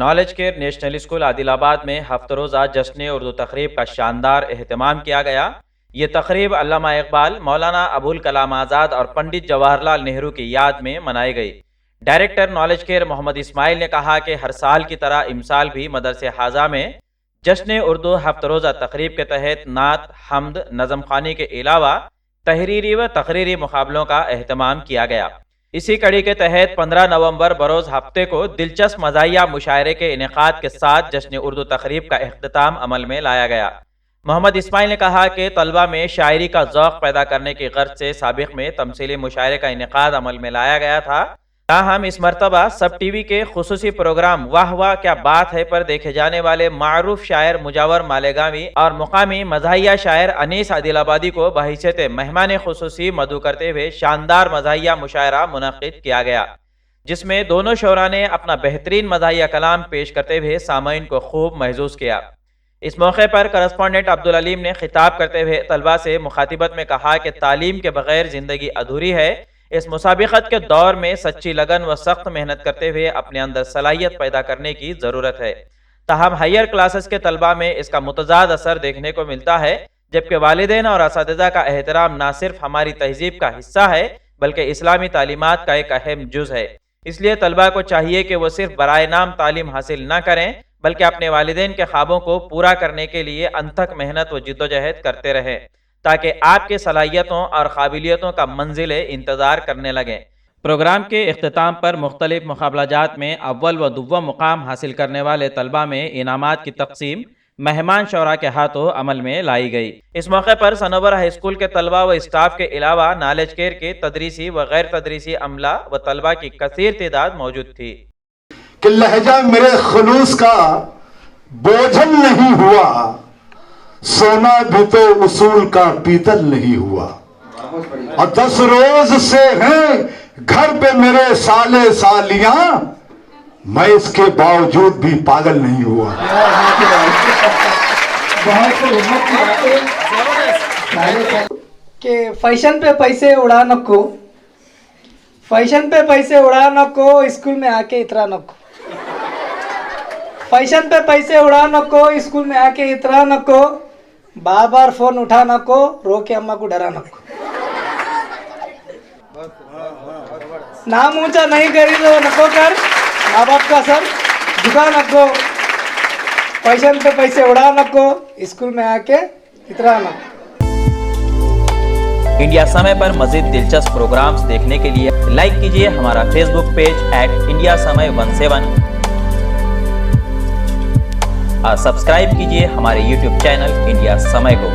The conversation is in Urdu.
نالج کیئر نیشنل اسکول عادل آباد میں ہفتہ روزہ جشن اردو تقریب کا شاندار اہتمام کیا گیا۔ یہ تقریب علامہ اقبال، مولانا ابوالکلام آزاد اور پنڈت جواہر لال نہرو کی یاد میں منائی گئی۔ ڈائریکٹر نالج کیئر محمد اسماعیل نے کہا کہ ہر سال کی طرح امسال بھی مدرسہ حاضہ میں جشن اردو ہفتہ روزہ تقریب کے تحت نعت، حمد، نظم خوانی کے علاوہ تحریری و تقریری مقابلوں کا اہتمام کیا گیا۔ اسی کڑی کے تحت 15 نومبر بروز ہفتے کو دلچسپ مزاحیہ مشاعرے کے انعقاد کے ساتھ جشن اردو تقریب کا اختتام عمل میں لایا گیا۔ محمد اسماعیل نے کہا کہ طلبہ میں شاعری کا ذوق پیدا کرنے کی غرض سے سابق میں تمثیلی مشاعرے کا انعقاد عمل میں لایا گیا تھا، تاہم اس مرتبہ سب ٹی وی کے خصوصی پروگرام واہ واہ کیا بات ہے پر دیکھے جانے والے معروف شاعر مجاور مالیگامی اور مقامی مزاحیہ شاعر انیس عادل آبادی کو بحیثیت مہمان خصوصی مدعو کرتے ہوئے شاندار مزاحیہ مشاعرہ منعقد کیا گیا، جس میں دونوں شعراء نے اپنا بہترین مزاحیہ کلام پیش کرتے ہوئے سامعین کو خوب محظوظ کیا۔ اس موقع پر کرسپونڈنٹ عبدالعلیم نے خطاب کرتے ہوئے طلبہ سے مخاطبت میں کہا کہ تعلیم کے بغیر زندگی ادھوری ہے۔ اس مسابقت کے دور میں سچی لگن و سخت محنت کرتے ہوئے اپنے اندر صلاحیت پیدا کرنے کی ضرورت ہے، تاہم ہائر کلاسز کے طلبہ میں اس کا متضاد اثر دیکھنے کو ملتا ہے، جبکہ والدین اور اساتذہ کا احترام نہ صرف ہماری تہذیب کا حصہ ہے بلکہ اسلامی تعلیمات کا ایک اہم جز ہے۔ اس لیے طلبہ کو چاہیے کہ وہ صرف برائے نام تعلیم حاصل نہ کریں بلکہ اپنے والدین کے خوابوں کو پورا کرنے کے لیے انتھک محنت و جدوجہد کرتے رہیں تاکہ آپ کے صلاحیتوں اور قابلیتوں کا منزل انتظار کرنے لگیں۔ پروگرام کے اختتام پر مختلف مقابلہ جات میں اول و دوم مقام حاصل کرنے والے طلبہ میں انعامات کی تقسیم مہمان شعراء کے ہاتھوں عمل میں لائی گئی۔ اس موقع پر سنور ہائی اسکول کے طلبہ و اسٹاف کے علاوہ نالج کیئر کے تدریسی و غیر تدریسی عملہ و طلبہ کی کثیر تعداد موجود تھی۔ کہ لہجہ میرے خلوص کا بوجھل نہیں ہوا، سونا بھی تو اصول کا پیتل نہیں ہوا، اور 10 روز سے ہیں گھر پہ میرے سالے سالیاں، میں اس کے باوجود بھی پاگل نہیں ہوا۔ کہ فیشن پہ پیسے اڑانا کو، فیشن پہ پیسے اڑانا کو، اسکول میں آ کے اترانا کو، فیشن پہ پیسے اڑانا کو، اسکول میں آ کے اترانا کو، بار بار فون اٹھانا کو، رو کے اماں کو ڈرانا کو، نام اونچا نہیں کری تو نکو کر، ماں باپ کا سر جھکانا کو، فیشن پہ پیسے اڑانا کو، اسکول میں آ کے اترانا کو۔ انڈیا سمے پر مزید دلچسپ پروگرامز دیکھنے کے لیے لائک کیجیے ہمارا فیس بک پیج @IndiaSamay17 اور سبسکرائب کیجیے ہمارے یوٹیوب چینل انڈیا سمے کو۔